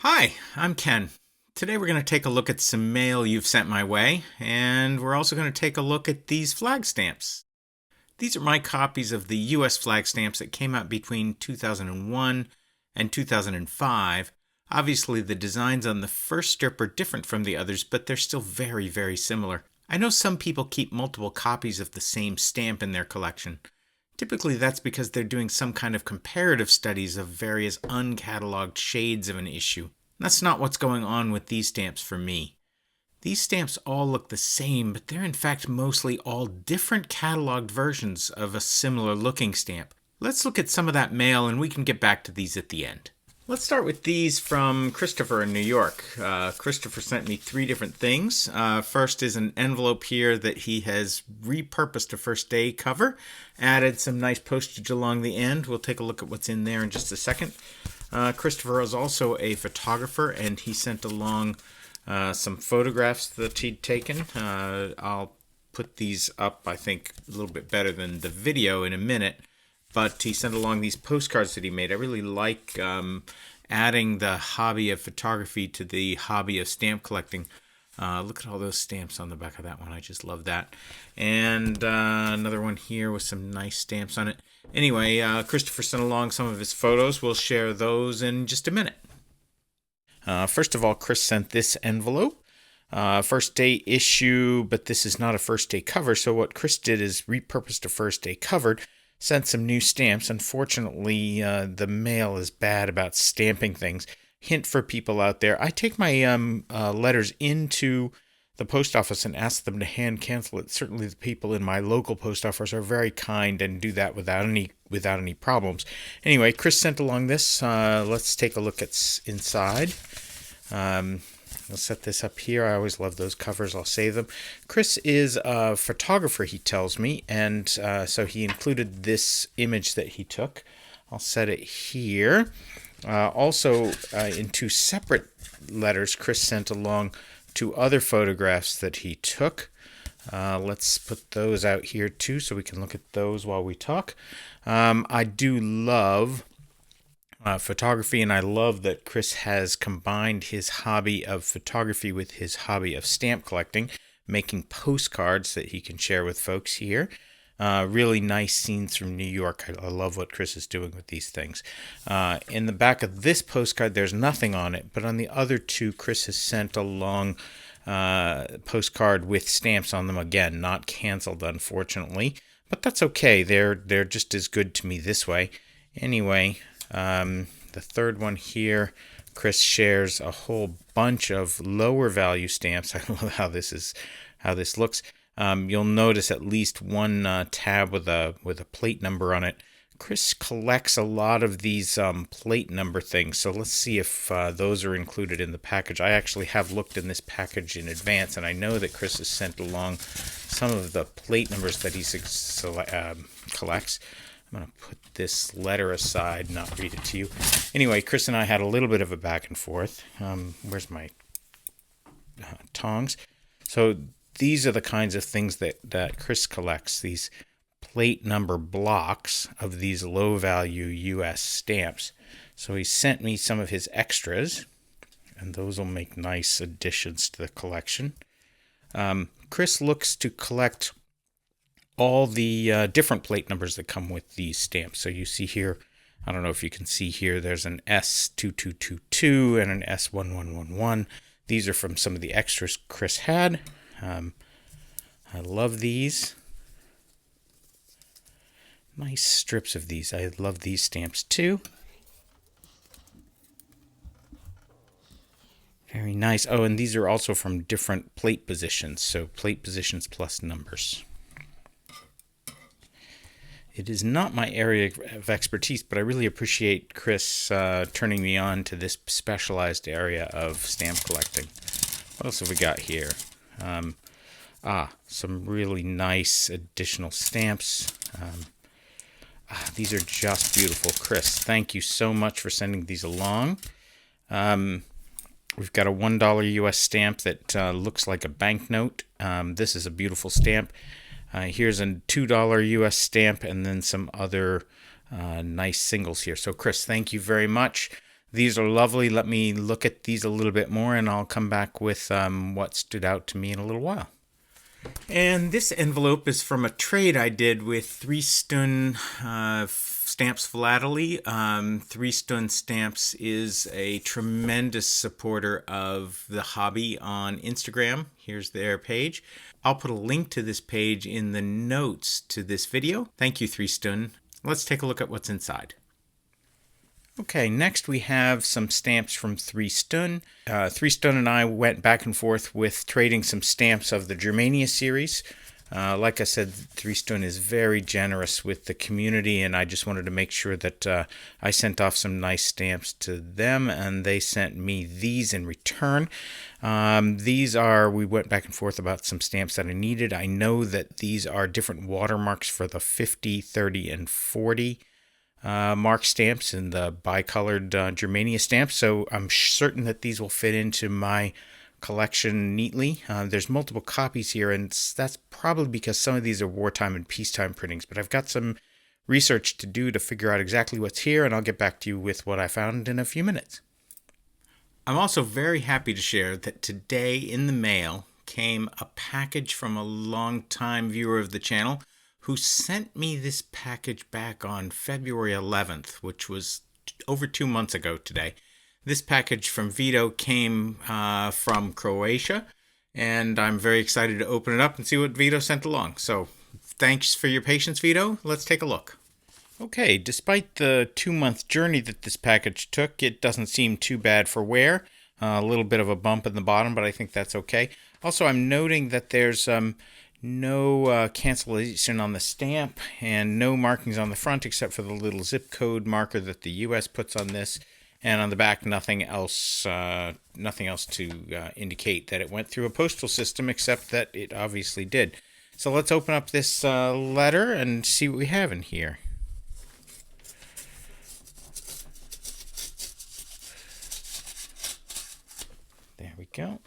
Hi, I'm Ken. Today we're going to take a look at some mail you've sent my way, and we're also going to take a look at these flag stamps. These are my copies of the US flag stamps that came out between 2001 and 2005. Obviously, the designs on the first strip are different from the others, but they're still very, very similar. I know some people keep multiple copies of the same stamp in their collection. Typically, that's because they're doing some kind of comparative studies of various uncatalogued shades of an issue. That's not what's going on with these stamps for me. These stamps all look the same, but they're in fact mostly all different cataloged versions of a similar looking stamp. Let's look at some of that mail and we can get back to these at the end. Let's start with these from Christopher in New York. Christopher sent me three different things. First is an envelope here that he has repurposed a first day cover, added some nice postage along the end. We'll take a look at what's in there in just a second. Christopher is also a photographer, and he sent along some photographs that he'd taken. I'll put these up, I think, a little bit better than the video in a minute. But he sent along these postcards that he made. I really like adding the hobby of photography to the hobby of stamp collecting. Look at all those stamps on the back of that one. I just love that. And another one here with some nice stamps on it. Anyway, Christopher sent along some of his photos. We'll share those in just a minute. First of all, Chris sent this envelope. First day issue, but this is not a first day cover. So what Chris did is repurposed a first day cover, sent some new stamps. Unfortunately, the mail is bad about stamping things. Hint for people out there, I take my letters into the post office and ask them to hand cancel it. Certainly the people in my local post office are very kind and do that without any problems. Anyway, Chris sent along this. Let's take a look at inside. I'll set this up here. I always love those covers. I'll save them. Chris is a photographer, he tells me, and so he included this image that he took. I'll set it here. Also, in two separate letters, Chris sent along two other photographs that he took. Let's put those out here too so we can look at those while we talk. I do love photography, and I love that Chris has combined his hobby of photography with his hobby of stamp collecting, making postcards that he can share with folks here. Really nice scenes from New York. I love what Chris is doing with these things. In the back of this postcard, there's nothing on it, but on the other two, Chris has sent along postcard with stamps on them. Again, not canceled, unfortunately, but that's okay. They're just as good to me this way. Anyway, the third one here, Chris shares a whole bunch of lower value stamps. I love how this looks. You'll notice at least one tab with a plate number on it. Chris collects a lot of these plate number things, so let's see if those are included in the package. I actually have looked in this package in advance, and I know that Chris has sent along some of the plate numbers that he collects. I'm going to put this letter aside, not read it to you. Anyway, Chris and I had a little bit of a back and forth. Where's my tongs? So these are the kinds of things that Chris collects, these plate number blocks of these low-value U.S. stamps. So he sent me some of his extras, and those will make nice additions to the collection. Chris looks to collect all the different plate numbers that come with these stamps. So you see here, I don't know if you can see here, there's an S2222 and an S1111. These are from some of the extras Chris had. I love these. Nice strips of these. I love these stamps too. Very nice. Oh, and these are also from different plate positions. So plate positions plus numbers. It is not my area of expertise, but I really appreciate Chris turning me on to this specialized area of stamp collecting. What else have we got here? Some really nice additional stamps. These are just beautiful. Chris, thank you so much for sending these along. We've got a $1 US stamp that looks like a banknote. This is a beautiful stamp. Here's a $2 US stamp and then some other nice singles here. So Chris, thank you very much. These are lovely. Let me look at these a little bit more and I'll come back with what stood out to me in a little while. And this envelope is from a trade I did with 3stun Stamps Philately. 3stun Stamps is a tremendous supporter of the hobby on Instagram. Here's their page. I'll put a link to this page in the notes to this video. Thank you, 3stun. Let's take a look at what's inside. Okay, next we have some stamps from 3stun. 3stun and I went back and forth with trading some stamps of the Germania series. Like I said, 3stun is very generous with the community, and I just wanted to make sure that I sent off some nice stamps to them, and they sent me these in return. We went back and forth about some stamps that I needed. I know that these are different watermarks for the 50, 30, and 40. Mark stamps and the bicolored Germania stamps, so I'm certain that these will fit into my collection neatly. There's multiple copies here, and that's probably because some of these are wartime and peacetime printings, but I've got some research to do to figure out exactly what's here, and I'll get back to you with what I found in a few minutes. I'm also very happy to share that today in the mail came a package from a longtime viewer of the channel who sent me this package back on February 11th, which was over 2 months ago today. This package from Veto came from Croatia, and I'm very excited to open it up and see what Veto sent along. So thanks for your patience, Veto. Let's take a look. Okay, despite the 2-month journey that this package took, it doesn't seem too bad for wear. A little bit of a bump in the bottom, but I think that's okay. Also, I'm noting that there's no cancellation on the stamp and no markings on the front except for the little zip code marker that the U.S. puts on this, and on the back nothing else to indicate that it went through a postal system, except that it obviously did. So let's open up this letter and see what we have in here. There we go.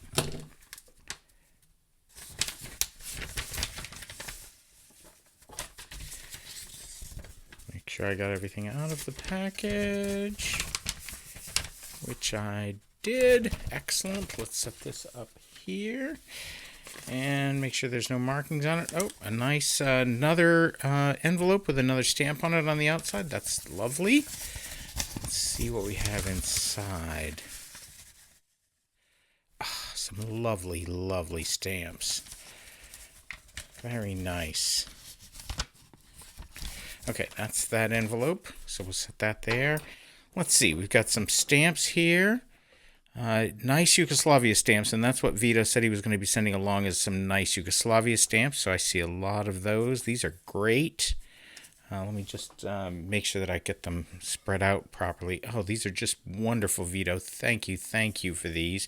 Make sure I got everything out of the package, which I did. Excellent. Let's set this up here and make sure there's no markings on it. Oh, a nice another envelope with another stamp on it on the outside. That's lovely. Let's see what we have inside. Ah, some lovely, lovely stamps. Very nice. Okay, that's that envelope, so we'll set that there. Let's see, we've got some stamps here. Nice Yugoslavia stamps, and that's what Veto said he was going to be sending along, is some nice Yugoslavia stamps, so I see a lot of those. These are great. Let me just make sure that I get them spread out properly. Oh, these are just wonderful, Veto. Thank you for these.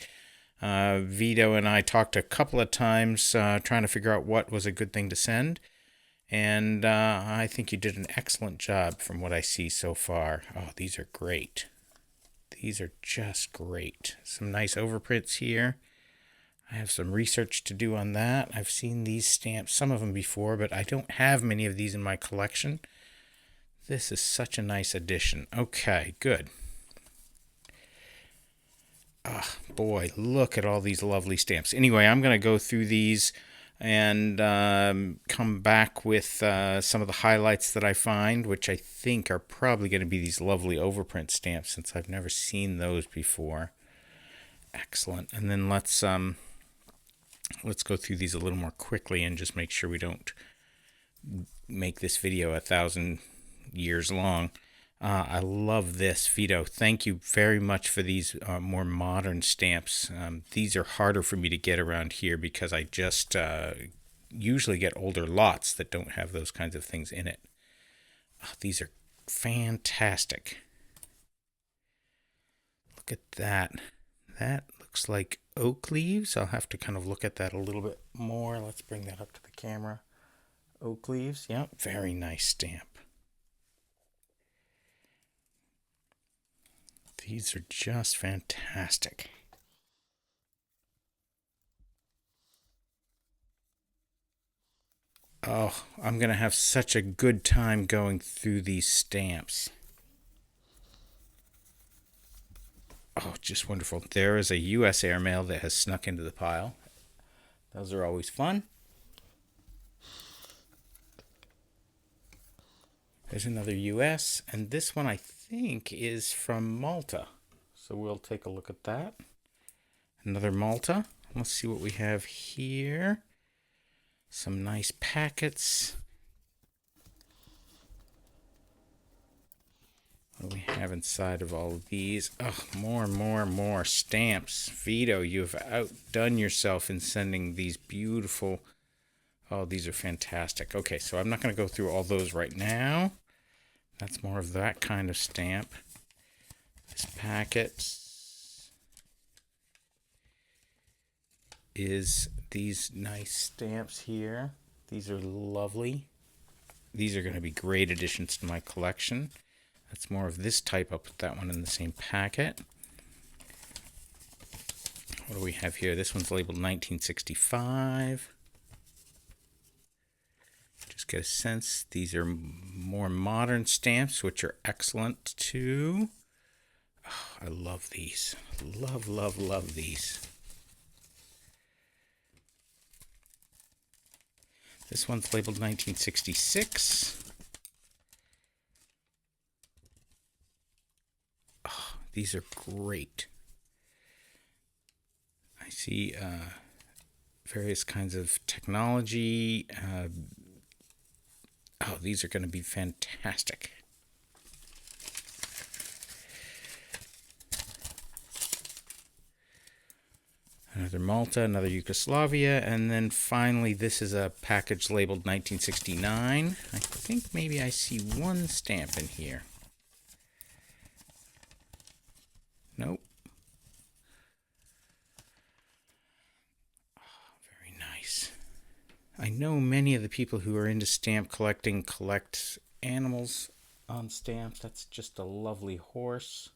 Veto and I talked a couple of times trying to figure out what was a good thing to send. And I think you did an excellent job from what I see so far. Oh, these are great. These are just great. Some nice overprints here. I have some research to do on that. I've seen these stamps, some of them before, but I don't have many of these in my collection. This is such a nice addition. Okay, good. Ah, boy, look at all these lovely stamps. Anyway, I'm going to go through these and come back with some of the highlights that I find, which I think are probably going to be these lovely overprint stamps, since I've never seen those before. Excellent. And then let's go through these a little more quickly and just make sure we don't make this video 1,000 years long. I love this, Veto. Thank you very much for these more modern stamps. These are harder for me to get around here because I just usually get older lots that don't have those kinds of things in it. Oh, these are fantastic. Look at that. That looks like oak leaves. I'll have to kind of look at that a little bit more. Let's bring that up to the camera. Oak leaves. Yeah, very nice stamp. These are just fantastic. Oh, I'm going to have such a good time going through these stamps. Oh, just wonderful. There is a U.S. airmail that has snuck into the pile. Those are always fun. There's another U.S. and this one I think is from Malta. So we'll take a look at that. Another Malta. Let's see what we have here. Some nice packets. What do we have inside of all of these? Oh, more stamps. Veto, you've outdone yourself in sending these beautiful... Oh, these are fantastic. Okay, so I'm not going to go through all those right now. That's more of that kind of stamp. This packet is these nice stamps here. These are lovely. These are going to be great additions to my collection. That's more of this type. I'll put that one in the same packet. What do we have here? This one's labeled 1965. Just get a sense. These are more modern stamps, which are excellent too. Oh, I love these. Love these. This one's labeled 1966. Oh, these are great. I see various kinds of technology. Oh, these are going to be fantastic. Another Malta, another Yugoslavia, and then finally this is a package labeled 1969. I think maybe I see one stamp in here. Nope. Oh, very nice. I know many of the people who are into stamp collecting collect animals on stamps. That's just a lovely horse.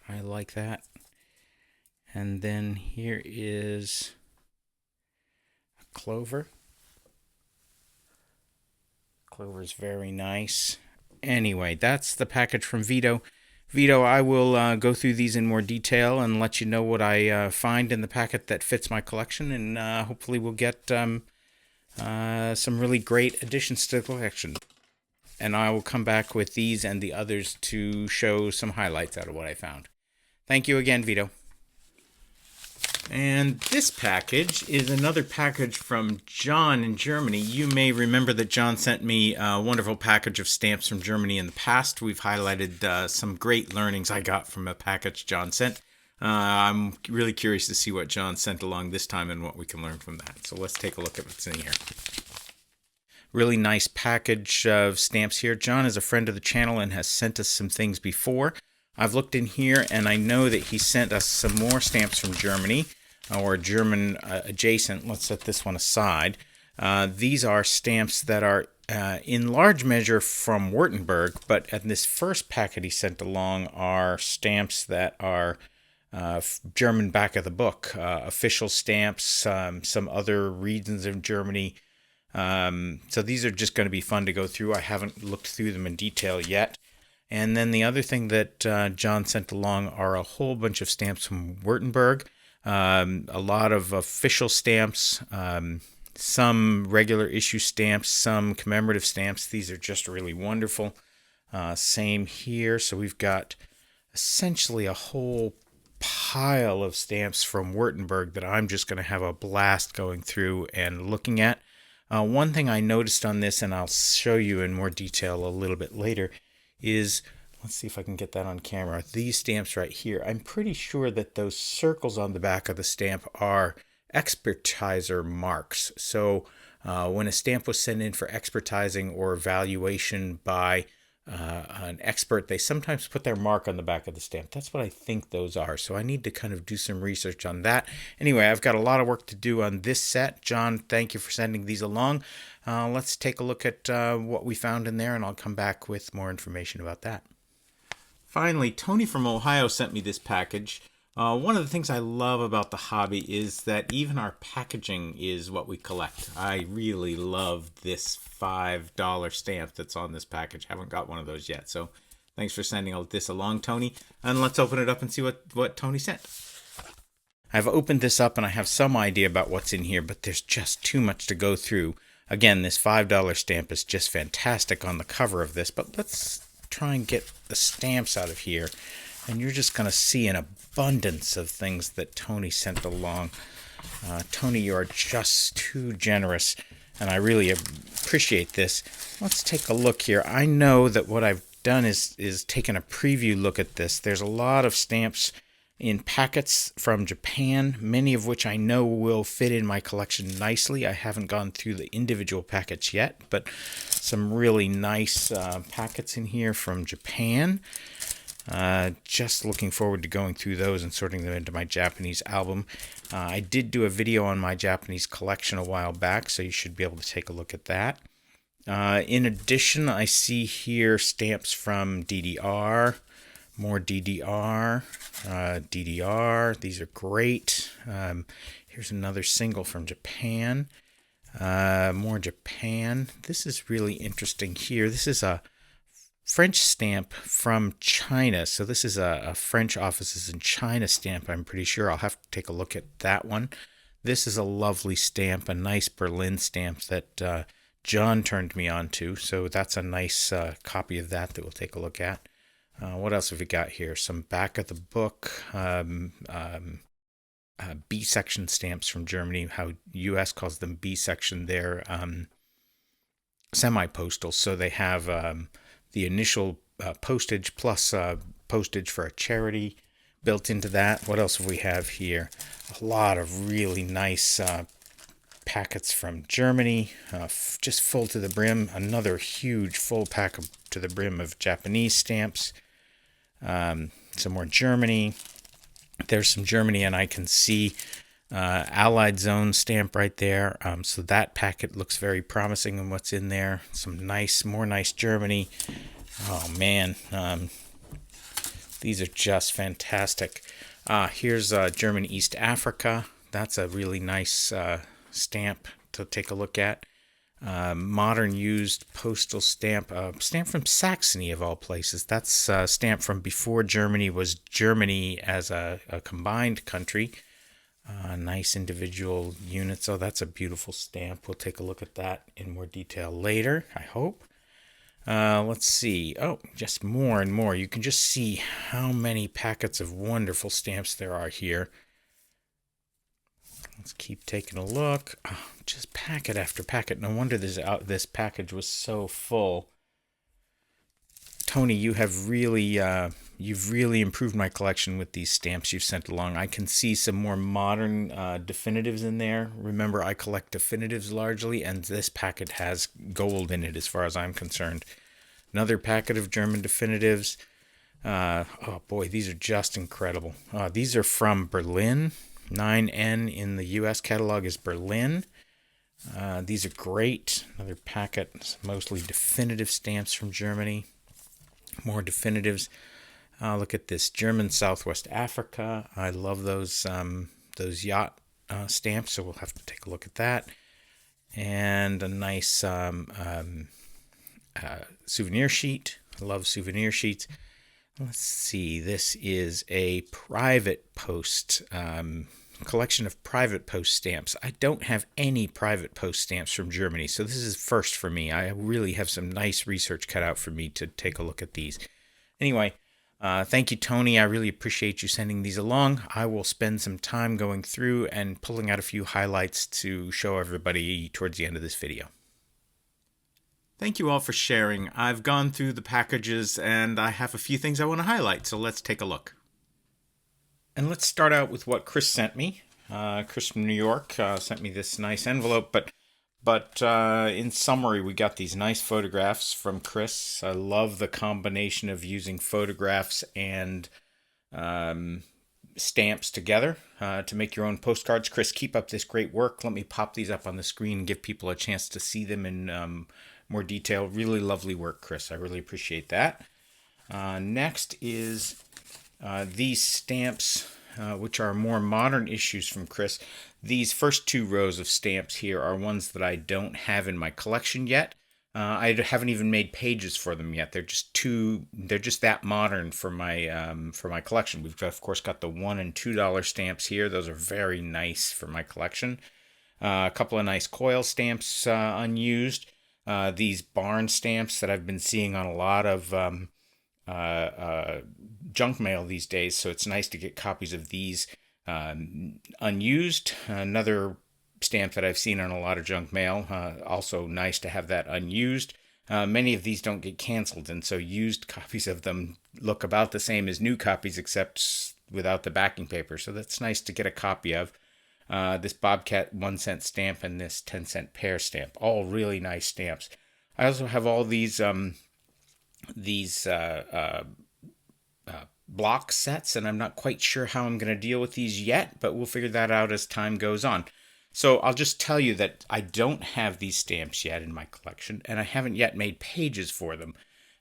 I like that. And then here is a clover. Clover is very nice. Anyway, that's the package from Veto. Veto, I will go through these in more detail and let you know what I find in the packet that fits my collection, and hopefully we'll get some really great additions to the collection. And I will come back with these and the others to show some highlights out of what I found. Thank you again, Veto. And this package is another package from John in Germany. You may remember that John sent me a wonderful package of stamps from Germany in the past. We've highlighted some great learnings I got from a package John sent. I'm really curious to see what John sent along this time and what we can learn from that. So let's take a look at what's in here. Really nice package of stamps here. John is a friend of the channel and has sent us some things before. I've looked in here and I know that he sent us some more stamps from Germany, or German adjacent. Let's set this one aside. These are stamps that are in large measure from Wartenberg, but in this first packet he sent along are stamps that are German back of the book, official stamps, some other regions of Germany. So these are just going to be fun to go through. I haven't looked through them in detail yet. And then the other thing that John sent along are a whole bunch of stamps from Wartenberg, a lot of official stamps, some regular issue stamps, some commemorative stamps. These are just really wonderful. Same here. So we've got essentially a whole pile of stamps from Wartenberg that I'm just going to have a blast going through and looking at. One thing I noticed on this, and I'll show you in more detail a little bit later, is, let's see if I can get that on camera, these stamps right here. I'm pretty sure that those circles on the back of the stamp are expertiser marks. So when a stamp was sent in for expertising or evaluation by an expert, they sometimes put their mark on the back of the stamp. That's what I think those are. So I need to kind of do some research on that. Anyway, I've got a lot of work to do on this set. John, thank you for sending these along. Let's take a look at what we found in there, and I'll come back with more information about that. Finally, Tony from Ohio sent me this package. One of the things I love about the hobby is that even our packaging is what we collect. I really love this $5 stamp that's on this package. Haven't got one of those yet, so Thanks for sending this along, Tony. And let's open it up and see what Tony sent. I've opened this up and I have some idea about what's in here, but there's just too much to go through. Again, this $5 stamp is just fantastic on the cover of this, but let's try and get the stamps out of here. And you're just going to see an abundance of things that Tony sent along. Tony, you are just too generous, and I really appreciate this. Let's take a look here. I know that what I've done is taken a preview look at this. There's a lot of stamps in packets from Japan, many of which I know will fit in my collection nicely. I haven't gone through the individual packets yet, but some really nice packets in here from Japan. Just looking forward to going through those and sorting them into my Japanese album. I did do a video on my Japanese collection a while back, so you should be able to take a look at that. In addition, I see here stamps from DDR, more DDR, DDR. These are great. Here's another single from Japan, more Japan. This is really interesting here. This is a French stamp from China. So this is a French offices in China stamp, I'm pretty sure. I'll have to take a look at that one. This is a lovely stamp, a nice Berlin stamp that John turned me on to. So that's a nice copy of that we'll take a look at. What else have we got here? Some back of the book, B-section stamps from Germany, how U.S. calls them B-section. They're semi-postal, so they have the initial postage plus postage for a charity built into that. What else have we have here? A lot of really nice packets from Germany, just full to the brim. Another huge full pack to the brim of Japanese stamps. Some more Germany. There's some Germany, and I can see Allied Zone stamp right there. So that packet looks very promising in what's in there. Some more nice Germany. Oh man, these are just fantastic. Here's German East Africa. That's a really nice stamp to take a look at. Modern used postal stamp, stamp from Saxony of all places. That's a stamp from before Germany was Germany as a combined country. Nice individual units. Oh, that's a beautiful stamp. We'll take a look at that in more detail later, I hope. Let's see. Oh, just more and more. You can just see how many packets of wonderful stamps there are here. Let's keep taking a look. Oh, just packet after packet. No wonder this package was so full. Tony, you've really improved my collection with these stamps you've sent along. I can see some more modern definitives in there. Remember, I collect definitives largely, and this packet has gold in it as far as I'm concerned. Another packet of German definitives. Oh boy, these are just incredible. These are from Berlin. 9N in the U.S. catalog is Berlin. These are great. Another packet, mostly definitive stamps from Germany. More definitives. Look at this, German Southwest Africa. I love those yacht stamps, so we'll have to take a look at that. And a nice souvenir sheet. I love souvenir sheets. Let's see, this is a private post, collection of private post stamps. I don't have any private post stamps from Germany, so this is first for me. I really have some nice research cut out for me to take a look at these. Anyway, thank you, Tony. I really appreciate you sending these along. I will spend some time going through and pulling out a few highlights to show everybody towards the end of this video. Thank you all for sharing. I've gone through the packages and I have a few things I want to highlight, so let's take a look. And let's start out with what Chris sent me. Chris from New York sent me this nice envelope, but in summary, we got these nice photographs from Chris. I love the combination of using photographs and stamps together to make your own postcards. Chris, keep up this great work. Let me pop these up on the screen and give people a chance to see them in more detail. Really lovely work, Chris. I really appreciate that. Next is these stamps, which are more modern issues from Chris. These first two rows of stamps here are ones that I don't have in my collection yet. I haven't even made pages for them yet. They're just that modern for my collection. We've got, of course, got the $1 and $2 stamps here. Those are very nice for my collection. A couple of nice coil stamps unused. These barn stamps that I've been seeing on a lot of junk mail these days, so it's nice to get copies of these unused. Another stamp that I've seen on a lot of junk mail, also nice to have that unused. Many of these don't get canceled, and so used copies of them look about the same as new copies, except without the backing paper, so that's nice to get a copy of. This Bobcat 1-cent stamp and this 10-cent pear stamp, all really nice stamps. I also have all these block sets, and I'm not quite sure how I'm going to deal with these yet, but we'll figure that out as time goes on. So I'll just tell you that I don't have these stamps yet in my collection, and I haven't yet made pages for them.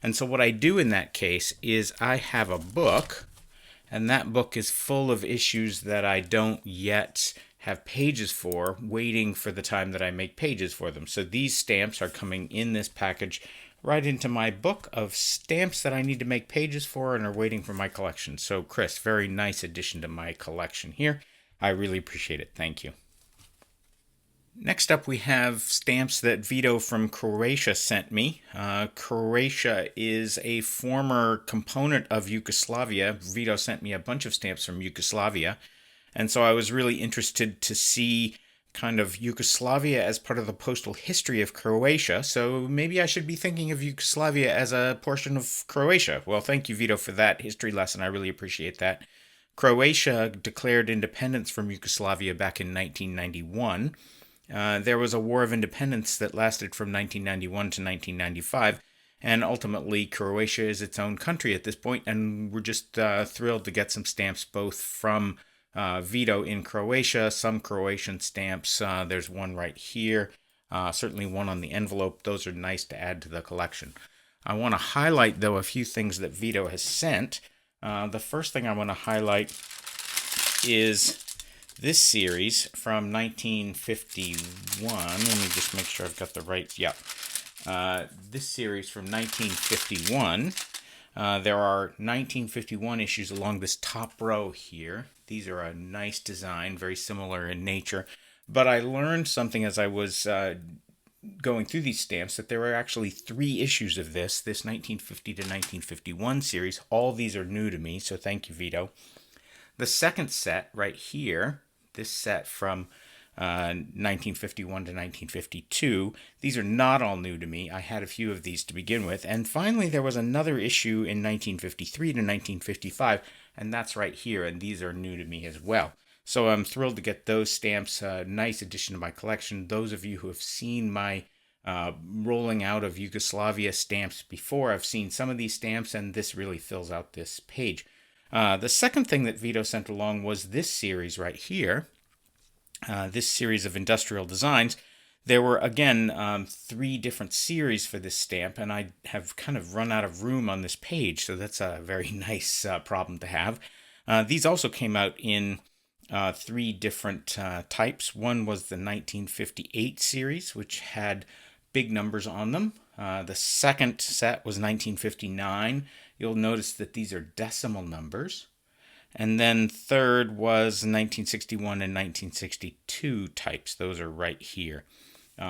And so what I do in that case is I have a book, and that book is full of issues that I don't yet have pages for, waiting for the time that I make pages for them. So these stamps are coming in this package right into my book of stamps that I need to make pages for and are waiting for my collection. So Chris, very nice addition to my collection here. I really appreciate it. Thank you. Next up, we have stamps that Veto from Croatia sent me. Croatia is a former component of Yugoslavia. Veto sent me a bunch of stamps from Yugoslavia, and so I was really interested to see kind of Yugoslavia as part of the postal history of Croatia, so maybe I should be thinking of Yugoslavia as a portion of Croatia. Well, thank you, Veto, for that history lesson. I really appreciate that. Croatia declared independence from Yugoslavia back in 1991. There was a war of independence that lasted from 1991 to 1995, and ultimately Croatia is its own country at this point, and we're just thrilled to get some stamps both from Veto in Croatia, some Croatian stamps. There's one right here, certainly one on the envelope. Those are nice to add to the collection. I want to highlight, though, a few things that Veto has sent. The first thing I want to highlight is this series from 1951. Let me just make sure I've got the right. Yeah. This series from 1951. There are 1951 issues along this top row here. These are a nice design, very similar in nature. But I learned something as I was going through these stamps, that there are actually 3 issues of this 1950 to 1951 series. All these are new to me, so thank you, Veto. The second set right here, this set from 1951 to 1952, these are not all new to me. I had a few of these to begin with. And finally, there was another issue in 1953 to 1955, and that's right here, and these are new to me as well. So I'm thrilled to get those stamps, a nice addition to my collection. Those of you who have seen my rolling out of Yugoslavia stamps before, I've seen some of these stamps, and this really fills out this page. The second thing that Veto sent along was this series right here, this series of industrial designs. There were, again, 3 different series for this stamp, and I have kind of run out of room on this page, so that's a very nice problem to have. These also came out in 3 different types. One was the 1958 series, which had big numbers on them. The second set was 1959. You'll notice that these are decimal numbers. And then third was 1961 and 1962 types. Those are right here.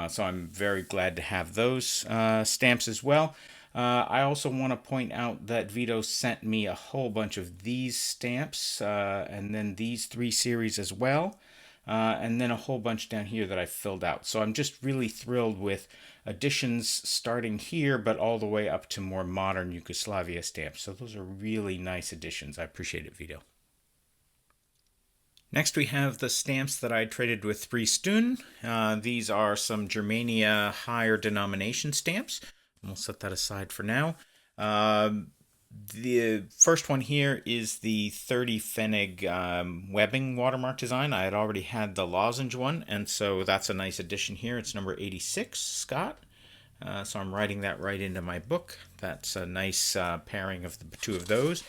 So I'm very glad to have those stamps as well. I also want to point out that Veto sent me a whole bunch of these stamps, and then these 3 series as well, and then a whole bunch down here that I filled out. So I'm just really thrilled with additions starting here, but all the way up to more modern Yugoslavia stamps. So those are really nice additions. I appreciate it, Veto. Next, we have the stamps that I traded with 3 Stun. These are some Germania higher denomination stamps. We'll set that aside for now. The first one here is the 30 Pfennig webbing watermark design. I had already had the lozenge one, and so that's a nice addition here. It's number 86, Scott. So I'm writing that right into my book. That's a nice pairing of the 2 of those.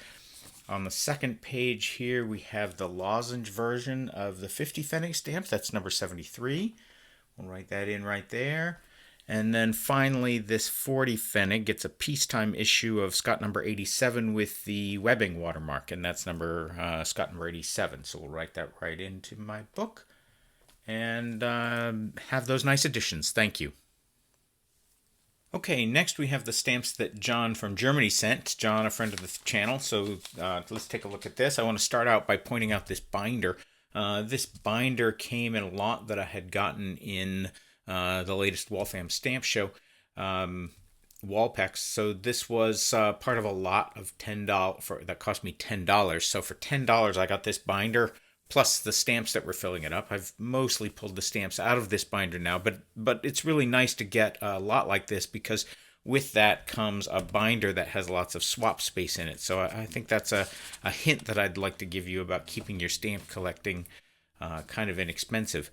On the second page here, we have the lozenge version of the 50 Pfennig stamp. That's number 73. We'll write that in right there. And then finally, this 40 Pfennig gets a peacetime issue of Scott number 87 with the webbing watermark, and that's Scott number 87. So we'll write that right into my book and have those nice additions. Thank you. Okay, next we have the stamps that John from Germany sent. John, a friend of the channel. So let's take a look at this. I want to start out by pointing out this binder. This binder came in a lot that I had gotten in the latest Waltham Stamp Show, Walpex. So this was part of a lot of $10 that cost me $10. So for $10, I got this binder plus the stamps that were filling it up. I've mostly pulled the stamps out of this binder now, but it's really nice to get a lot like this because with that comes a binder that has lots of swap space in it. So I think that's a hint that I'd like to give you about keeping your stamp collecting kind of inexpensive.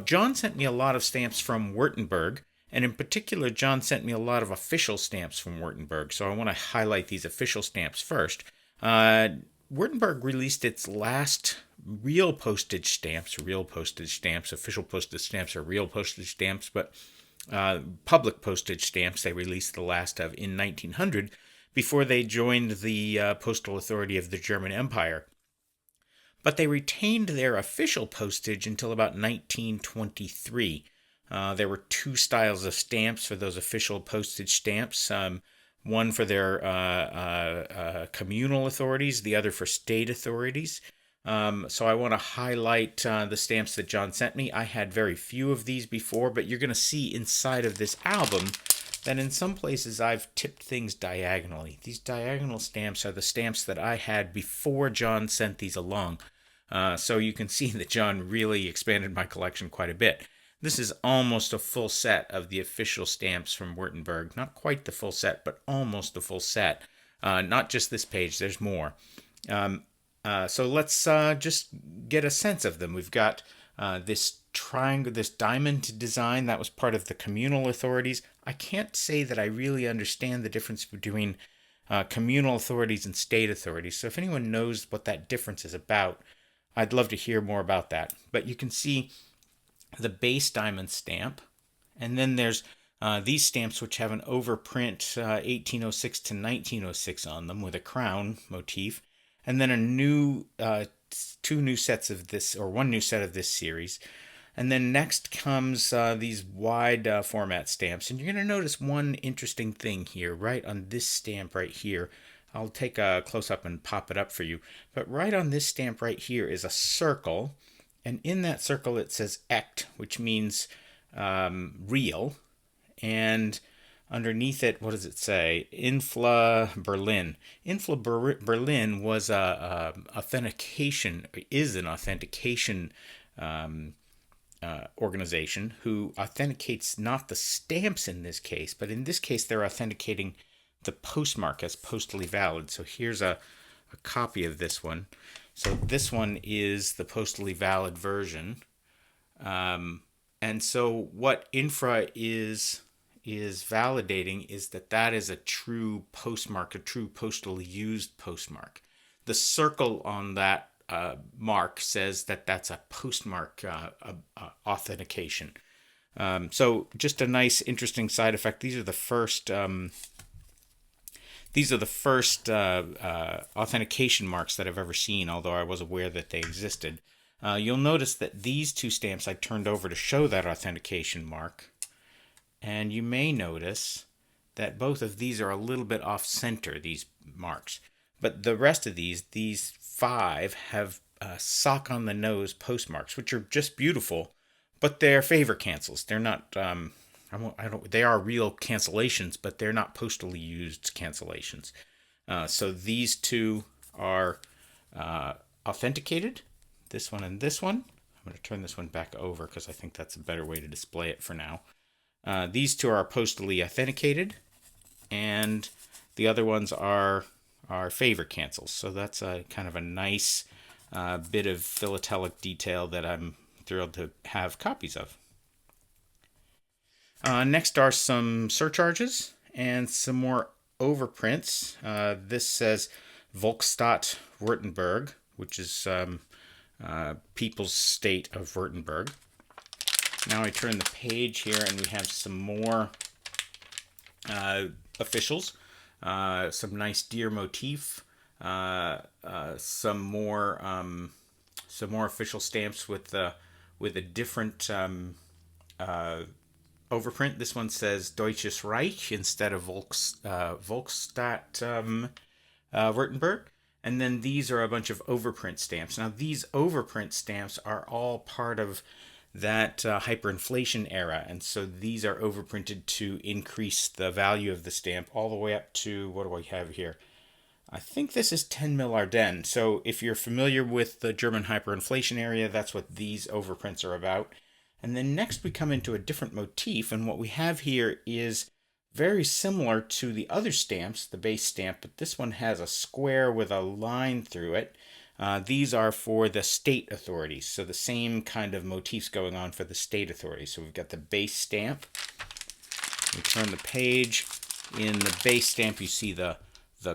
John sent me a lot of stamps from Wartenberg, and in particular, John sent me a lot of official stamps from Wartenberg. So I want to highlight these official stamps first. Wartenberg released its last real postage stamps. Official postage stamps are real postage stamps, but public postage stamps they released the last of in 1900 before they joined the postal authority of the German Empire. But they retained their official postage until about 1923. There were two styles of stamps for those official postage stamps. One for their communal authorities, the other for state authorities. So I want to highlight the stamps that John sent me. I had very few of these before, but you're going to see inside of this album that in some places I've tipped things diagonally. These diagonal stamps are the stamps that I had before John sent these along. So you can see that John really expanded my collection quite a bit. This is almost a full set of the official stamps from Wartenberg. Not quite the full set, but almost the full set. Not just this page, there's more. So let's just get a sense of them. We've got this triangle, this diamond design that was part of the communal authorities. I can't say that I really understand the difference between communal authorities and state authorities. So if anyone knows what that difference is about, I'd love to hear more about that. But you can see the base diamond stamp, and then there's these stamps which have an overprint 1806 to 1906 on them with a crown motif, and then two new sets of this, or one new set of this series. And then next comes these wide format stamps, and you're going to notice one interesting thing here, right on this stamp right here. I'll take a close-up and pop it up for you. But right on this stamp right here is a circle, and in that circle it says echt, which means real, and underneath it, what does it say? Infla Berlin. Berlin was is an authentication organization who authenticates not the stamps in this case, but in this case they're authenticating the postmark as postally valid. So here's a copy of this one. So this one is the postally valid version. And so what infra is validating is that is a true postmark, a true postally used postmark. The circle on that mark says that that's a postmark authentication. So just a nice, interesting side effect. These are the first authentication marks that I've ever seen, although I was aware that they existed. You'll notice that these two stamps I turned over to show that authentication mark. And you may notice that both of these are a little bit off-center, these marks. But the rest of these 5, have sock-on-the-nose postmarks, which are just beautiful, but they're favor cancels. They're not... they are real cancellations, but they're not postally used cancellations. So these two are authenticated, this one and this one. I'm going to turn this one back over because I think that's a better way to display it for now. These two are postally authenticated, and the other ones are favor cancels. So that's a kind of a nice bit of philatelic detail that I'm thrilled to have copies of. Next are some surcharges and some more overprints. This says Volksstadt Württemberg, which is People's State of Württemberg. Now I turn the page here and we have some more officials, some nice deer motif, some more official stamps with a different overprint. This one says Deutsches Reich instead of Volksstadt Wartenberg. And then these are a bunch of overprint stamps. Now these overprint stamps are all part of that hyperinflation era, and so these are overprinted to increase the value of the stamp all the way up to, what do I have here? I think this is 10 mil Ardennes. So if you're familiar with the German hyperinflation area, that's what these overprints are about. And then next we come into a different motif, and what we have here is very similar to the other stamps, the base stamp, but this one has a square with a line through it. These are for the state authorities, so the same kind of motifs going on for the state authorities. So we've got the base stamp. We turn the page. In the base stamp, you see the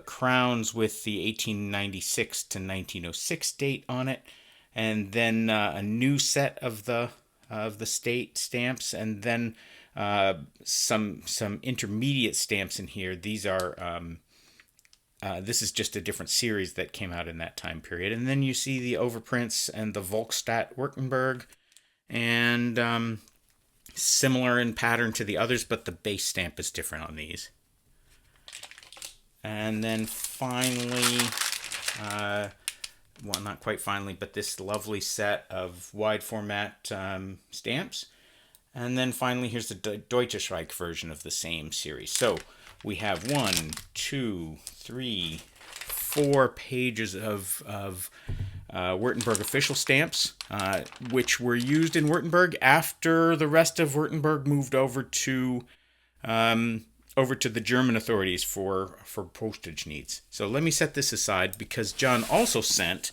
crowns with the 1896 to 1906 date on it, and then a new set of the state stamps, and then some intermediate stamps in here. These are this is just a different series that came out in that time period. And then you see the overprints and the Volksstadt Wartenberg, and similar in pattern to the others, but the base stamp is different on these. And then finally, well, not quite finally, but this lovely set of wide format stamps. And then finally, here's the Deutsches Reich version of the same series. So we have 1, 2, 3, 4 pages of Wartenberg official stamps, which were used in Wartenberg after the rest of Wartenberg moved over to the German authorities for postage needs. So let me set this aside because John also sent.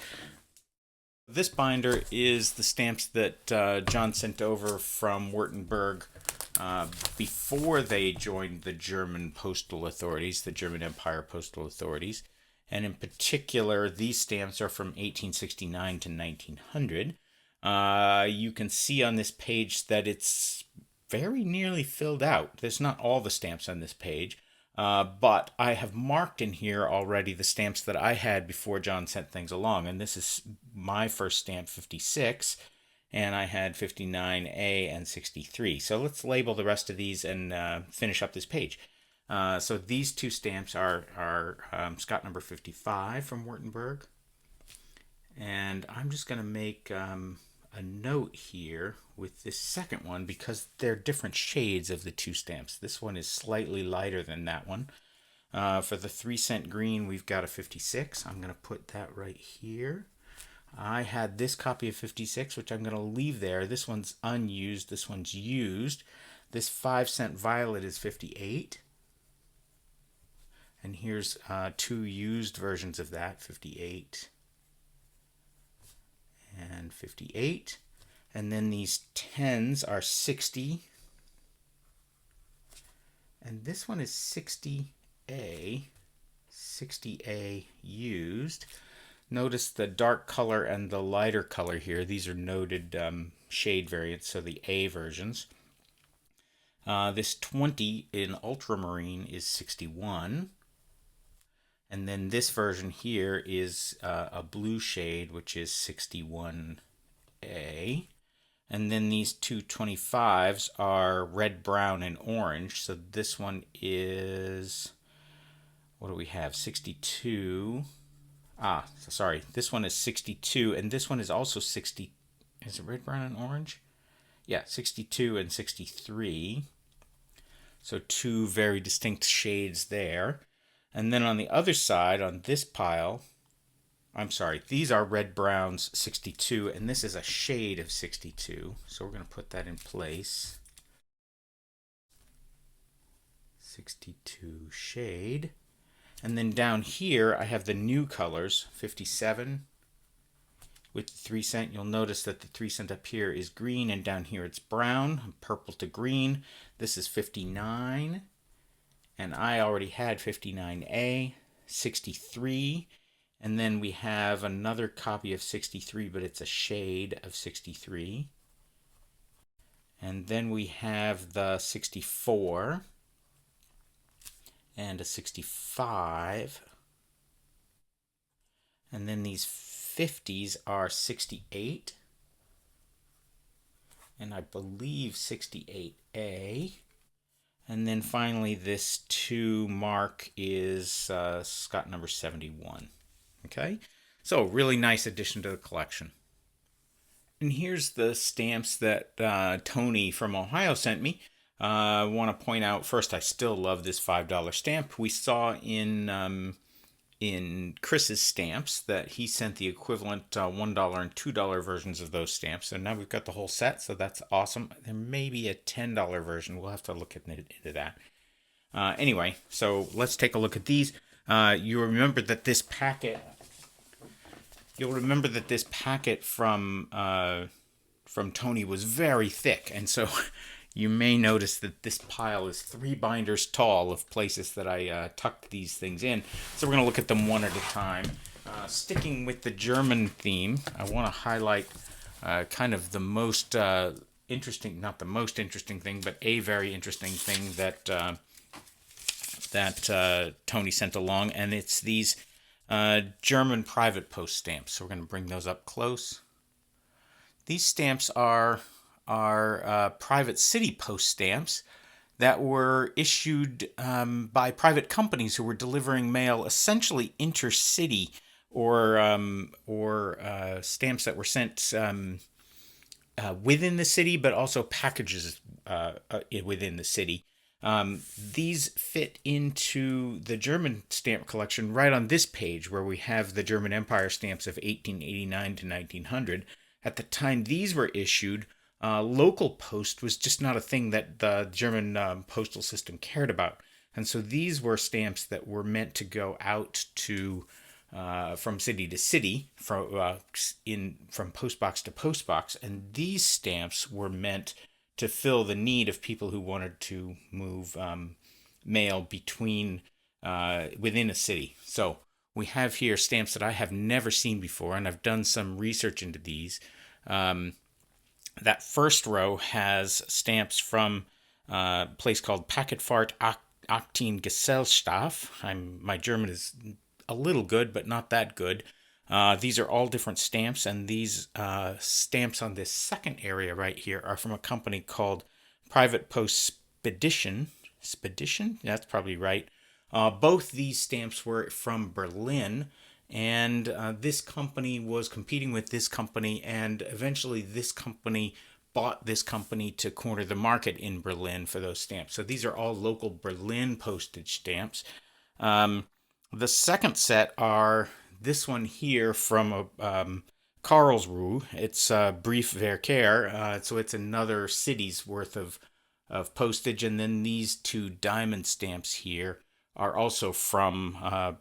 This binder is the stamps that John sent over from Wartenberg before they joined the German postal authorities, the German Empire postal authorities. And in particular, these stamps are from 1869 to 1900. You can see on this page that it's very nearly filled out. There's not all the stamps on this page, but I have marked in here already the stamps that I had before John sent things along. And this is my first stamp, 56, and I had 59A and 63. So let's label the rest of these and finish up this page. So these two stamps are Scott number 55 from Wartenberg. And I'm just going to make a note here with this second one because they're different shades of the two stamps. This one is slightly lighter than that one. For the 3-cent green, we've got a 56. I'm going to put that right here. I had this copy of 56, which I'm going to leave there. This one's unused. This one's used. This 5-cent violet is 58. And here's 2 used versions of that, 58 and 58. And then these 10s are 60. And this one is 60A. 60A used. Notice the dark color and the lighter color here. These are noted shade variants, so the A versions. This 20 in ultramarine is 61. And then this version here is a blue shade, which is 61A. And then these two 25s are red, brown, and orange. So this one is, what do we have? 62. Sorry. This one is 62, and this one is also 60. Is it red, brown, and orange? Yeah, 62 and 63. So 2 very distinct shades there. And then on the other side, on this pile, I'm sorry, these are red browns 62, and this is a shade of 62. So we're going to put that in place. 62 shade. And then down here, I have the new colors, 57 with the 3-cent. You'll notice that the 3-cent up here is green, and down here it's brown, purple to green. This is 59. And I already had 59A, 63, and then we have another copy of 63, but it's a shade of 63. And then we have the 64 and a 65. And then these 50s are 68. And I believe 68A. And then finally, this 2 mark is Scott number 71. Okay? So, really nice addition to the collection. And here's the stamps that Tony from Ohio sent me. I want to point out first, I still love this $5 stamp. We saw in Chris's stamps that he sent the equivalent $1 and $2 versions of those stamps. So now we've got the whole set, so that's awesome. There may be a $10 version. We'll have to look into that. Anyway, so let's take a look at these. You'll remember that this packet from Tony was very thick, and so you may notice that this pile is 3 binders tall of places that I tucked these things in. So we're going to look at them one at a time. Sticking with the German theme, I want to highlight kind of the most interesting, not the most interesting thing, but a very interesting thing that Tony sent along, and it's these German private post stamps. So we're going to bring those up close. These stamps are private city post stamps that were issued by private companies who were delivering mail essentially intercity, or stamps that were sent within the city, but also packages within the city. These fit into the German stamp collection right on this page, where we have the German Empire stamps of 1889 to 1900. At the time these were issued, local post was just not a thing that the German postal system cared about. And so these were stamps that were meant to go out to from city to city, from postbox to postbox. And these stamps were meant to fill the need of people who wanted to move mail between within a city. So we have here stamps that I have never seen before, and I've done some research into these. That first row has stamps from a place called Paketfahrt Aktiengesellschaft. My German is a little good, but not that good. These are all different stamps, and these stamps on this second area right here are from a company called Private Post Spedition. Spedition? That's probably right. Both these stamps were from Berlin, and this company was competing with this company, and eventually this company bought this company to corner the market in Berlin for those stamps. So these are all local Berlin postage stamps. The second set are this one here from Karlsruhe. It's Briefverkehr, so it's another city's worth of postage. And then these 2 diamond stamps here are also from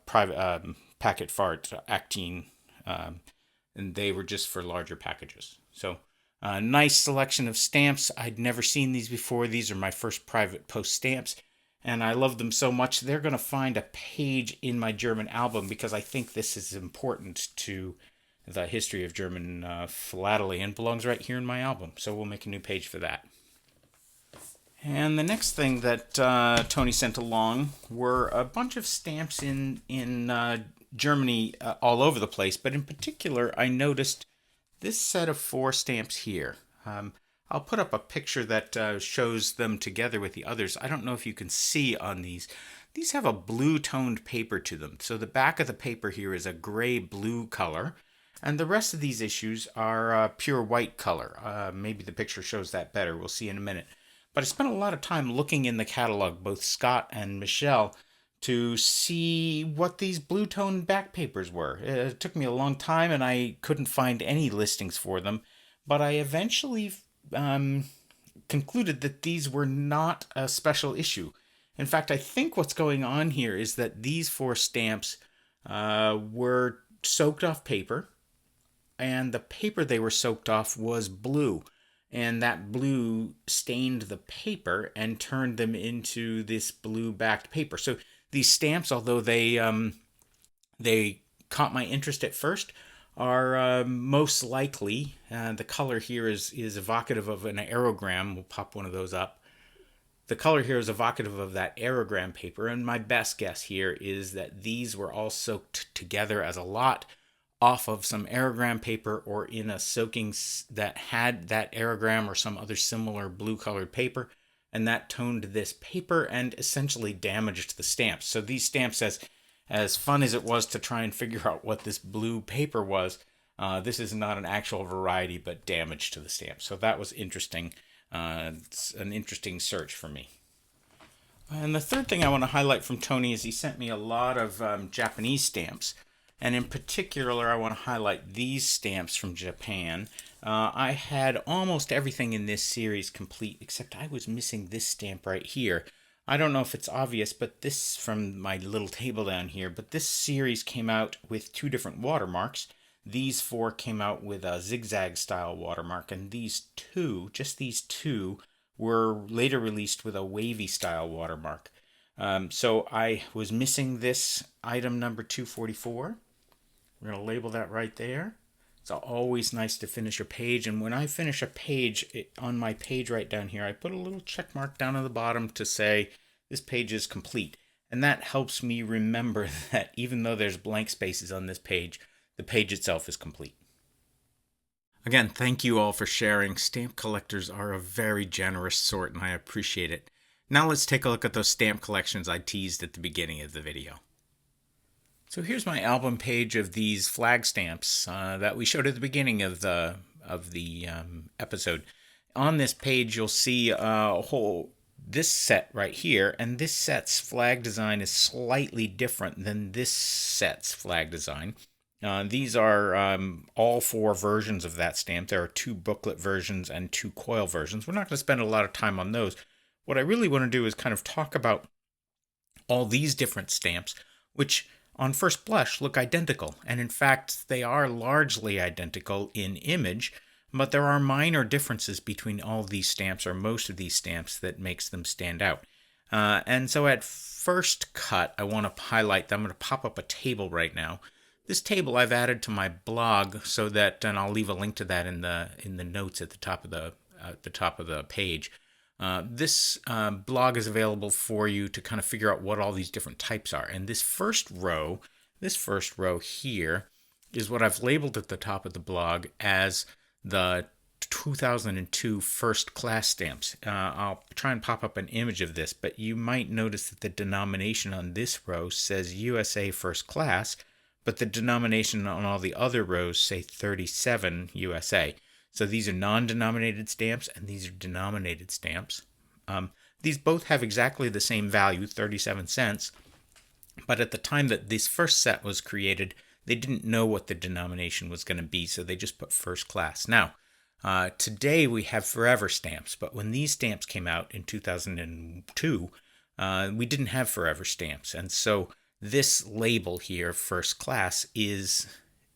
private Paketfahrt Aktien, and they were just for larger packages. So nice selection of stamps. I'd never seen these before. These are my first private post stamps, and I love them so much. They're going to find a page in my German album, because I think this is important to the history of German philately, and belongs right here in my album. So we'll make a new page for that. And the next thing that Tony sent along were a bunch of stamps in Germany all over the place, but in particular, I noticed this set of 4 stamps here. I'll put up a picture that shows them together with the others. I don't know if you can see on these. These have a blue-toned paper to them. So the back of the paper here is a gray-blue color, and the rest of these issues are pure white color. Maybe the picture shows that better. We'll see in a minute. But I spent a lot of time looking in the catalog, both Scott and Michelle, to see what these blue-toned back papers were. It took me a long time, and I couldn't find any listings for them. But I eventually concluded that these were not a special issue. In fact, I think what's going on here is that these 4 stamps were soaked off paper, and the paper they were soaked off was blue. And that blue stained the paper and turned them into this blue-backed paper. So these stamps, although they caught my interest at first, are most likely, the color here is evocative of an aerogram. We'll pop one of those up. The color here is evocative of that aerogram paper, and my best guess here is that these were all soaked together as a lot off of some aerogram paper or in a soaking that had that aerogram or some other similar blue colored paper, and that toned this paper and essentially damaged the stamps. So these stamps, as fun as it was to try and figure out what this blue paper was, this is not an actual variety but damage to the stamp. So that was interesting. It's an interesting search for me. And the third thing I want to highlight from Tony is he sent me a lot of Japanese stamps. And in particular, I want to highlight these stamps from Japan. I had almost everything in this series complete, except I was missing this stamp right here. I don't know if it's obvious, but this from my little table down here, but this series came out with two different watermarks. These four came out with a zigzag style watermark, and these two, just these two, were later released with a wavy style watermark. So I was missing this item number 244. We're going to label that right there. It's always nice to finish a page, and when I finish a page, on my page right down here, I put a little check mark down at the bottom to say this page is complete. And that helps me remember that even though there's blank spaces on this page, the page itself is complete. Again, thank you all for sharing. Stamp collectors are a very generous sort, and I appreciate it. Now let's take a look at those stamp collections I teased at the beginning of the video. So here's my album page of these flag stamps that we showed at the beginning of the episode. On this page, you'll see this set right here, and this set's flag design is slightly different than this set's flag design. These are all four versions of that stamp. There are two booklet versions and two coil versions. We're not going to spend a lot of time on those. What I really want to do is kind of talk about all these different stamps, which on first blush look identical. And in fact, they are largely identical in image, but there are minor differences between all of these stamps, or most of these stamps, that makes them stand out. And so at first cut, I want to highlight them. I'm going to pop up a table right now. This table I've added to my blog so that, and I'll leave a link to that in the notes at the top of the page. This blog is available for you to kind of figure out what all these different types are. And this first row here is what I've labeled at the top of the blog as the 2002 first class stamps. I'll try and pop up an image of this, but you might notice that the denomination on this row says USA first class, but the denomination on all the other rows say 37 USA. So these are non-denominated stamps, and these are denominated stamps. These both have exactly the same value, 37 cents, but at the time that this first set was created, they didn't know what the denomination was going to be, so they just put first class. Now, today we have forever stamps, but when these stamps came out in 2002, we didn't have forever stamps, and so this label here, first class,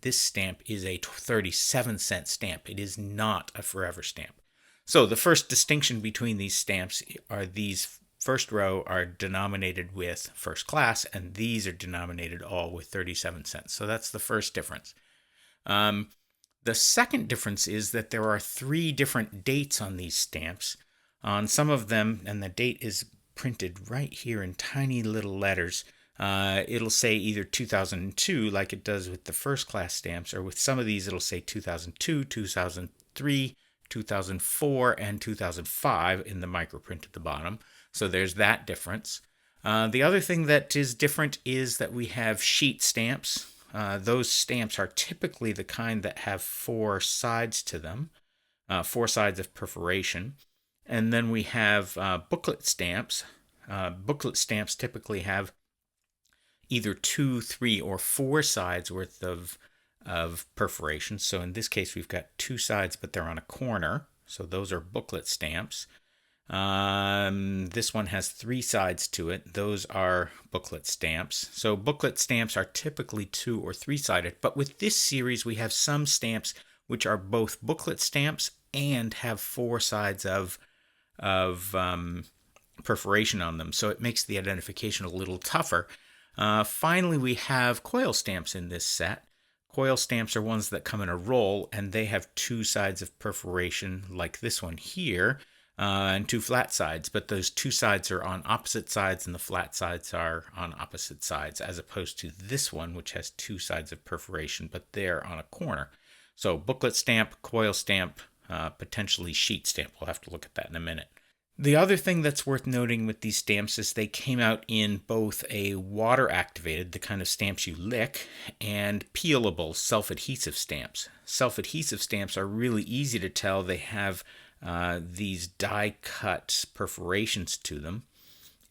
this stamp is a 37-cent stamp. It is not a forever stamp. So the first distinction between these stamps are these first row are denominated with first class, and these are denominated all with 37 cents. So that's the first difference. The second difference is that there are three different dates on these stamps. On some of them, and the date is printed right here in tiny little letters, it'll say either 2002, like it does with the first class stamps, or with some of these it'll say 2002, 2003, 2004, and 2005 in the microprint at the bottom. So there's that difference. The other thing that is different is that we have sheet stamps. Those stamps are typically the kind that have four sides to them, four sides of perforation. And then we have booklet stamps. Booklet stamps typically have either 2, 3, or 4 sides worth of perforation. So in this case, we've got 2 sides, but they're on a corner. So those are booklet stamps. This one has 3 sides to it. Those are booklet stamps. So booklet stamps are typically 2 or 3-sided. But with this series, we have some stamps which are both booklet stamps and have 4 sides of perforation on them. So it makes the identification a little tougher. Finally, we have coil stamps in this set. Coil stamps are ones that come in a roll, and they have two sides of perforation like this one here, and two flat sides, but those two sides are on opposite sides and the flat sides are on opposite sides, as opposed to this one, which has two sides of perforation, but they're on a corner. So booklet stamp, coil stamp, potentially sheet stamp. We'll have to look at that in a minute. The other thing that's worth noting with these stamps is they came out in both a water-activated, the kind of stamps you lick, and peelable, self-adhesive stamps. Self-adhesive stamps are really easy to tell. They have these die-cut perforations to them.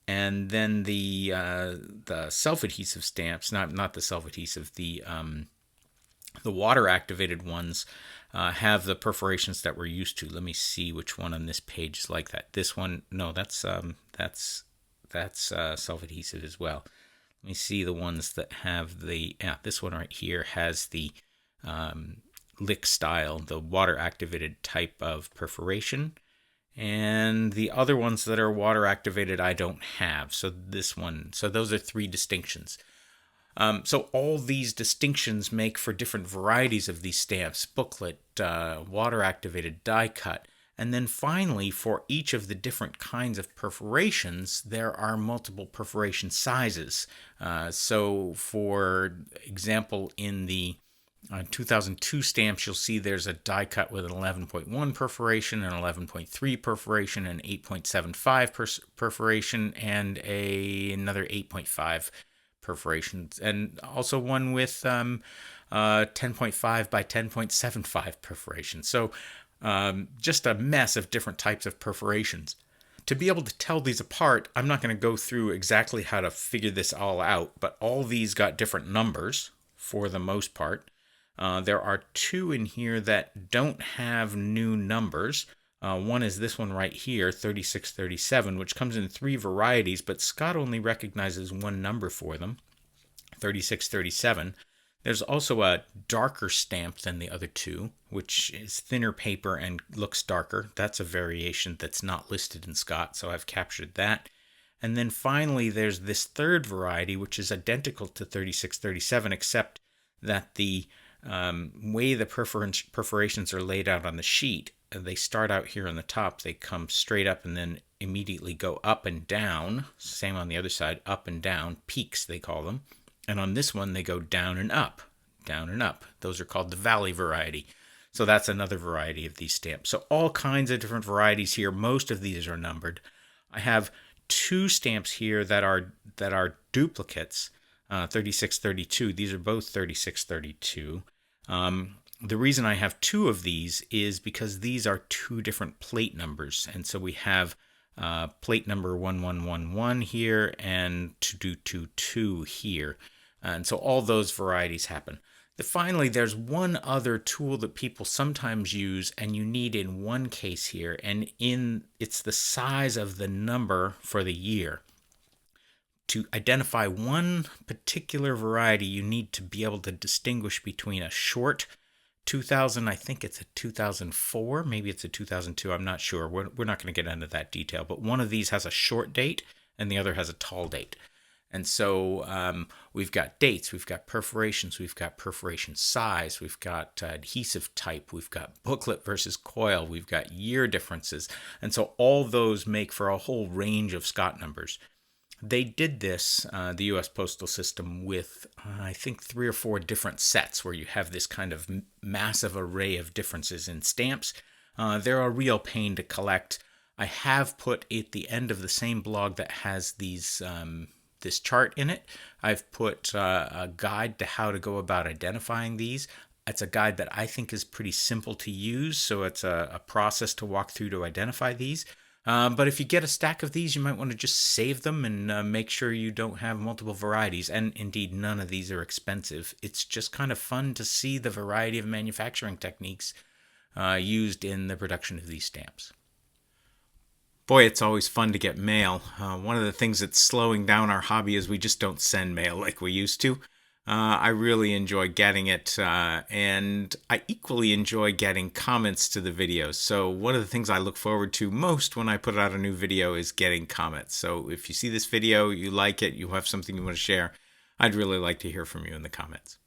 And then the self-adhesive stamps, not the self-adhesive, the water-activated ones have the perforations that we're used to. Let me see which one on this page is like that. This one, no, that's self-adhesive as well. Let me see the ones that have this one right here has the lick style, the water-activated type of perforation. And the other ones that are water-activated I don't have. So those are three distinctions. So all these distinctions make for different varieties of these stamps: booklet, water-activated, die-cut. And then finally, for each of the different kinds of perforations, there are multiple perforation sizes. So for example, in the 2002 stamps, you'll see there's a die-cut with an 11.1 perforation, an 11.3 perforation, an 8.75 perforation, and another 8.5 perforations, and also one with 10.5 by 10.75 perforations. So just a mess of different types of perforations. To be able to tell these apart, I'm not going to go through exactly how to figure this all out, but all these got different numbers for the most part. There are two in here that don't have new numbers. One is this one right here, 3637, which comes in three varieties, but Scott only recognizes one number for them, 3637. There's also a darker stamp than the other two, which is thinner paper and looks darker. That's a variation that's not listed in Scott, so I've captured that. And then finally, there's this third variety, which is identical to 3637, except that the way the perforations are laid out on the sheet, they start out here on the top, they come straight up and then immediately go up and down. Same on the other side, up and down, peaks they call them. And on this one, they go down and up, down and up. Those are called the valley variety. So that's another variety of these stamps. So all kinds of different varieties here. Most of these are numbered. I have two stamps here that are duplicates, 3632. These are both 3632. The reason I have two of these is because these are two different plate numbers. And so we have plate number 1111 here and 2222 here. And so all those varieties happen. Finally, there's one other tool that people sometimes use and you need in one case here, and it's the size of the number for the year. To identify one particular variety, you need to be able to distinguish between a short 2000, I think it's a 2004, maybe it's a 2002, I'm not sure. We're not going to get into that detail, but one of these has a short date and the other has a tall date. And so we've got dates, we've got perforations, we've got perforation size, we've got adhesive type, we've got booklet versus coil, we've got year differences. And so all those make for a whole range of Scott numbers. They did this, the U.S. Postal System, with I think 3 or 4 different sets where you have this kind of massive array of differences in stamps. They're a real pain to collect. I have put at the end of the same blog that has these this chart in it, I've put a guide to how to go about identifying these. It's a guide that I think is pretty simple to use, so it's a process to walk through to identify these. But if you get a stack of these, you might want to just save them and make sure you don't have multiple varieties. And indeed, none of these are expensive. It's just kind of fun to see the variety of manufacturing techniques used in the production of these stamps. Boy, it's always fun to get mail. One of the things that's slowing down our hobby is we just don't send mail like we used to. I really enjoy getting it, and I equally enjoy getting comments to the videos. So one of the things I look forward to most when I put out a new video is getting comments. So if you see this video, you like it, you have something you want to share, I'd really like to hear from you in the comments.